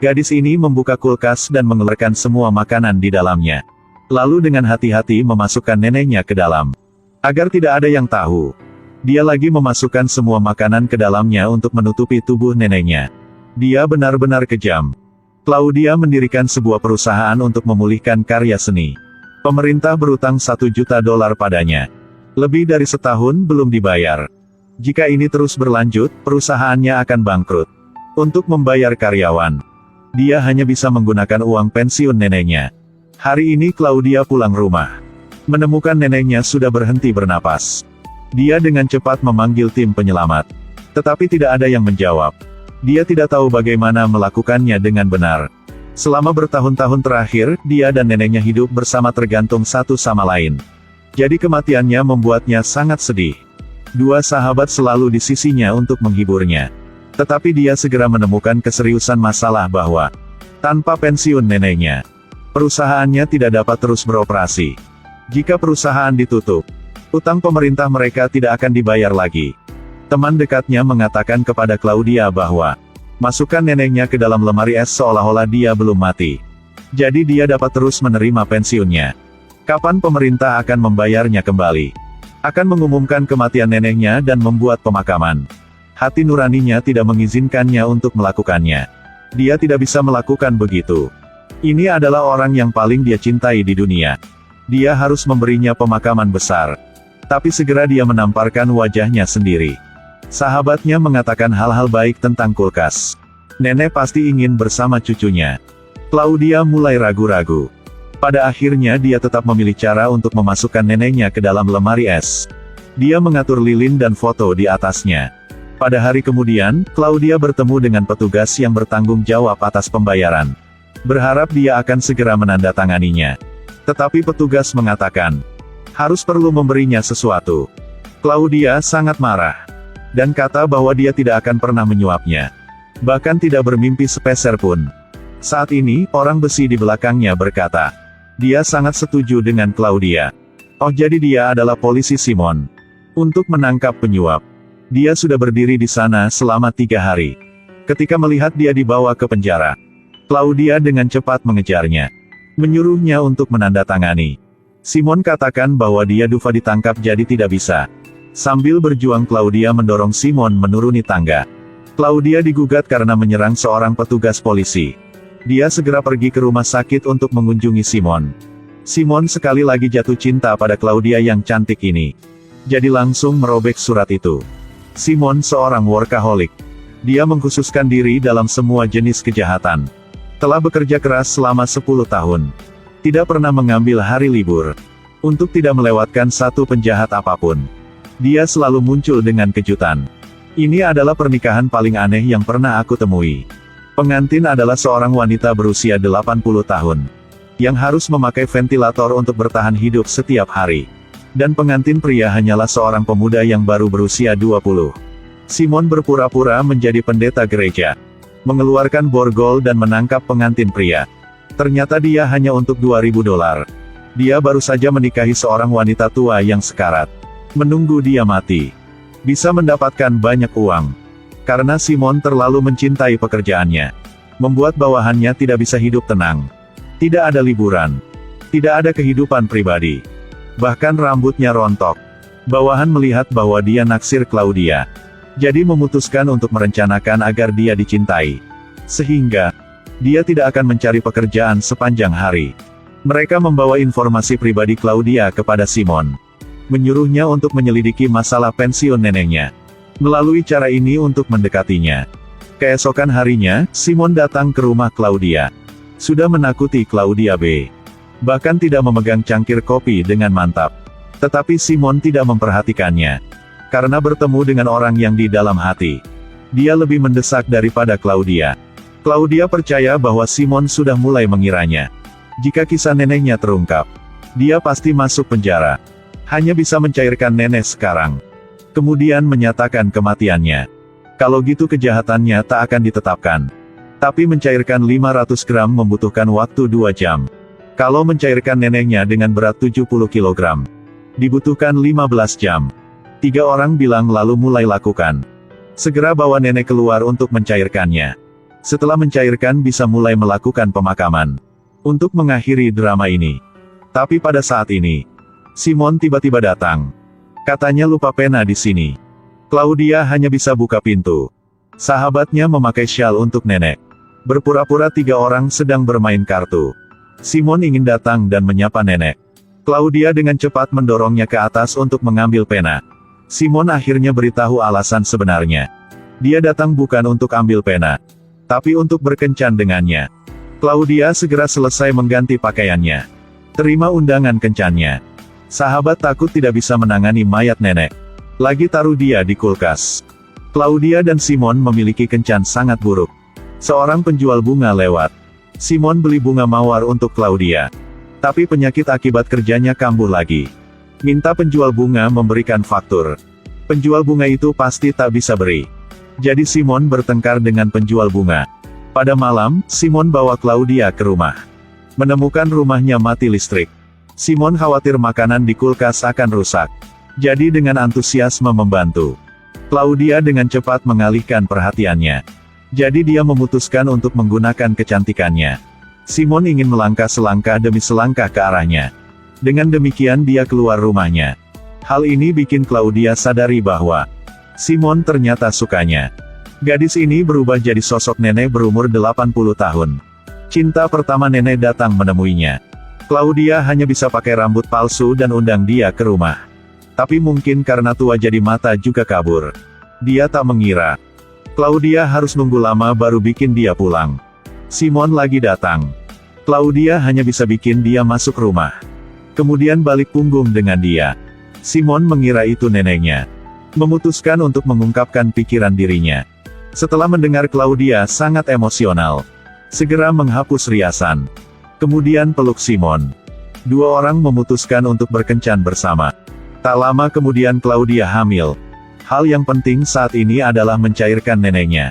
Gadis ini membuka kulkas dan mengeluarkan semua makanan di dalamnya. Lalu dengan hati-hati memasukkan neneknya ke dalam. Agar tidak ada yang tahu, dia lagi memasukkan semua makanan ke dalamnya untuk menutupi tubuh neneknya. Dia benar-benar kejam. Claudia mendirikan sebuah perusahaan untuk memulihkan karya seni. Pemerintah berutang $1 juta padanya. Lebih dari setahun belum dibayar. Jika ini terus berlanjut, perusahaannya akan bangkrut. Untuk membayar karyawan, dia hanya bisa menggunakan uang pensiun neneknya. Hari ini Claudia pulang rumah. Menemukan neneknya sudah berhenti bernapas. Dia dengan cepat memanggil tim penyelamat. Tetapi tidak ada yang menjawab. Dia tidak tahu bagaimana melakukannya dengan benar. Selama bertahun-tahun terakhir, dia dan neneknya hidup bersama tergantung satu sama lain. Jadi kematiannya membuatnya sangat sedih. Dua sahabat selalu di sisinya untuk menghiburnya. Tetapi dia segera menemukan keseriusan masalah bahwa tanpa pensiun neneknya, perusahaannya tidak dapat terus beroperasi. Jika perusahaan ditutup, utang pemerintah mereka tidak akan dibayar lagi. Teman dekatnya mengatakan kepada Claudia bahwa masukkan neneknya ke dalam lemari es seolah-olah dia belum mati. Jadi dia dapat terus menerima pensiunnya. Kapan pemerintah akan membayarnya kembali? Akan mengumumkan kematian neneknya dan membuat pemakaman. Hati nuraninya tidak mengizinkannya untuk melakukannya. Dia tidak bisa melakukan begitu. Ini adalah orang yang paling dia cintai di dunia. Dia harus memberinya pemakaman besar. Tapi segera dia menamparkan wajahnya sendiri. Sahabatnya mengatakan hal-hal baik tentang kulkas. Nenek pasti ingin bersama cucunya. Claudia mulai ragu-ragu. Pada akhirnya dia tetap memilih cara untuk memasukkan neneknya ke dalam lemari es. Dia mengatur lilin dan foto di atasnya. Pada hari kemudian, Claudia bertemu dengan petugas yang bertanggung jawab atas pembayaran. Berharap dia akan segera menandatanganinya. Tetapi petugas mengatakan, harus perlu memberinya sesuatu. Claudia sangat marah. Dan kata bahwa dia tidak akan pernah menyuapnya. Bahkan tidak bermimpi sepeser pun. Saat ini, orang besi di belakangnya berkata, dia sangat setuju dengan Claudia. Oh, jadi dia adalah polisi Simon. Untuk menangkap penyuap. Dia sudah berdiri di sana selama 3 hari. Ketika melihat dia dibawa ke penjara, Claudia dengan cepat mengejarnya. Menyuruhnya untuk menandatangani. Simon katakan bahwa dia Dufa ditangkap jadi tidak bisa. Sambil berjuang Claudia mendorong Simon menuruni tangga. Claudia digugat karena menyerang seorang petugas polisi. Dia segera pergi ke rumah sakit untuk mengunjungi Simon. Simon sekali lagi jatuh cinta pada Claudia yang cantik ini. Jadi langsung merobek surat itu. Simon seorang workaholic. Dia mengkhususkan diri dalam semua jenis kejahatan. Telah bekerja keras selama 10 tahun. Tidak pernah mengambil hari libur. Untuk tidak melewatkan satu penjahat apapun. Dia selalu muncul dengan kejutan. Ini adalah pernikahan paling aneh yang pernah aku temui. Pengantin adalah seorang wanita berusia 80 tahun. Yang harus memakai ventilator untuk bertahan hidup setiap hari. Dan pengantin pria hanyalah seorang pemuda yang baru berusia 20. Simon berpura-pura menjadi pendeta gereja. Mengeluarkan borgol dan menangkap pengantin pria. Ternyata dia hanya untuk $2.000. Dia baru saja menikahi seorang wanita tua yang sekarat. Menunggu dia mati. Bisa mendapatkan banyak uang. Karena Simon terlalu mencintai pekerjaannya. Membuat bawahannya tidak bisa hidup tenang. Tidak ada liburan. Tidak ada kehidupan pribadi. Bahkan rambutnya rontok. Bawahan melihat bahwa dia naksir Claudia. Jadi memutuskan untuk merencanakan agar dia dicintai. Sehingga, dia tidak akan mencari pekerjaan sepanjang hari. Mereka membawa informasi pribadi Claudia kepada Simon. Menyuruhnya untuk menyelidiki masalah pensiun neneknya. Melalui cara ini untuk mendekatinya. Keesokan harinya, Simon datang ke rumah Claudia. Sudah menakuti Claudia B. Bahkan tidak memegang cangkir kopi dengan mantap. Tetapi Simon tidak memperhatikannya. Karena bertemu dengan orang yang di dalam hati. Dia lebih mendesak daripada Claudia. Claudia percaya bahwa Simon sudah mulai mengiranya. Jika kisah neneknya terungkap, dia pasti masuk penjara. Hanya bisa mencairkan nenek sekarang. Kemudian menyatakan kematiannya. Kalau gitu kejahatannya tak akan ditetapkan. Tapi mencairkan 500 gram membutuhkan waktu 2 jam. Kalau mencairkan neneknya dengan berat 70 kg, dibutuhkan 15 jam. 3 orang bilang lalu mulai lakukan. Segera bawa nenek keluar untuk mencairkannya. Setelah mencairkan bisa mulai melakukan pemakaman. Untuk mengakhiri drama ini. Tapi pada saat ini, Simon tiba-tiba datang. Katanya lupa pena di sini. Claudia hanya bisa buka pintu. Sahabatnya memakai syal untuk nenek. Berpura-pura 3 orang sedang bermain kartu. Simon ingin datang dan menyapa nenek. Claudia dengan cepat mendorongnya ke atas untuk mengambil pena. Simon akhirnya beritahu alasan sebenarnya. Dia datang bukan untuk ambil pena, tapi untuk berkencan dengannya. Claudia segera selesai mengganti pakaiannya. Terima undangan kencannya. Sahabat takut tidak bisa menangani mayat nenek. Lagi taruh dia di kulkas. Claudia dan Simon memiliki kencan sangat buruk. Seorang penjual bunga lewat. Simon beli bunga mawar untuk Claudia. Tapi penyakit akibat kerjanya kambuh lagi. Minta penjual bunga memberikan faktur. Penjual bunga itu pasti tak bisa beri. Jadi Simon bertengkar dengan penjual bunga. Pada malam, Simon bawa Claudia ke rumah. Menemukan rumahnya mati listrik. Simon khawatir makanan di kulkas akan rusak. Jadi dengan antusiasme membantu. Claudia dengan cepat mengalihkan perhatiannya. Jadi dia memutuskan untuk menggunakan kecantikannya. Simon ingin melangkah selangkah demi selangkah ke arahnya. Dengan demikian dia keluar rumahnya. Hal ini bikin Claudia sadari bahwa Simon ternyata sukanya. Gadis ini berubah jadi sosok nenek berumur 80 tahun. Cinta pertama nenek datang menemuinya. Claudia hanya bisa pakai rambut palsu dan undang dia ke rumah. Tapi mungkin karena tua jadi mata juga kabur. Dia tak mengira Claudia harus nunggu lama baru bikin dia pulang. Simon lagi datang. Claudia hanya bisa bikin dia masuk rumah. Kemudian balik punggung dengan dia. Simon mengira itu neneknya. Memutuskan untuk mengungkapkan pikiran dirinya. Setelah mendengar Claudia sangat emosional. Segera menghapus riasan. Kemudian peluk Simon. 2 orang memutuskan untuk berkencan bersama. Tak lama kemudian Claudia hamil. Hal yang penting saat ini adalah mencairkan neneknya.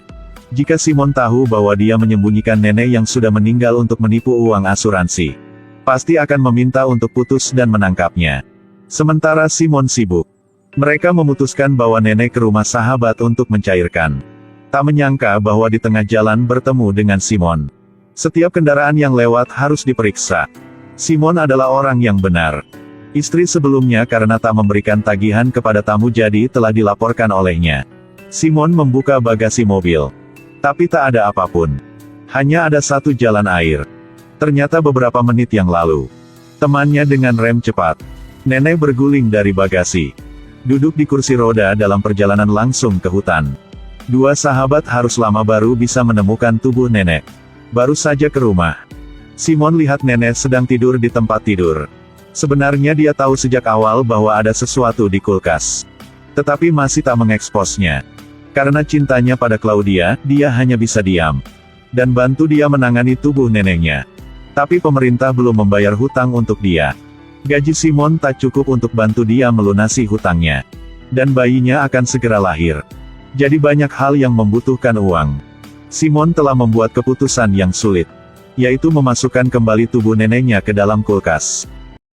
Jika Simon tahu bahwa dia menyembunyikan nenek yang sudah meninggal untuk menipu uang asuransi, pasti akan meminta untuk putus dan menangkapnya. Sementara Simon sibuk. Mereka memutuskan bawa nenek ke rumah sahabat untuk mencairkan. Tak menyangka bahwa di tengah jalan bertemu dengan Simon. Setiap kendaraan yang lewat harus diperiksa. Simon adalah orang yang benar. Istri sebelumnya karena tak memberikan tagihan kepada tamu jadi telah dilaporkan olehnya. Simon membuka bagasi mobil. Tapi tak ada apapun. Hanya ada satu jalan air. Ternyata beberapa menit yang lalu. Temannya dengan rem cepat. Nenek berguling dari bagasi. Duduk di kursi roda dalam perjalanan langsung ke hutan. 2 sahabat harus lama baru bisa menemukan tubuh nenek. Baru saja ke rumah. Simon lihat nenek sedang tidur di tempat tidur. Sebenarnya dia tahu sejak awal bahwa ada sesuatu di kulkas. Tetapi masih tak mengeksposnya. Karena cintanya pada Claudia, dia hanya bisa diam. Dan bantu dia menangani tubuh neneknya. Tapi pemerintah belum membayar hutang untuk dia. Gaji Simon tak cukup untuk bantu dia melunasi hutangnya. Dan bayinya akan segera lahir. Jadi banyak hal yang membutuhkan uang. Simon telah membuat keputusan yang sulit. Yaitu memasukkan kembali tubuh neneknya ke dalam kulkas.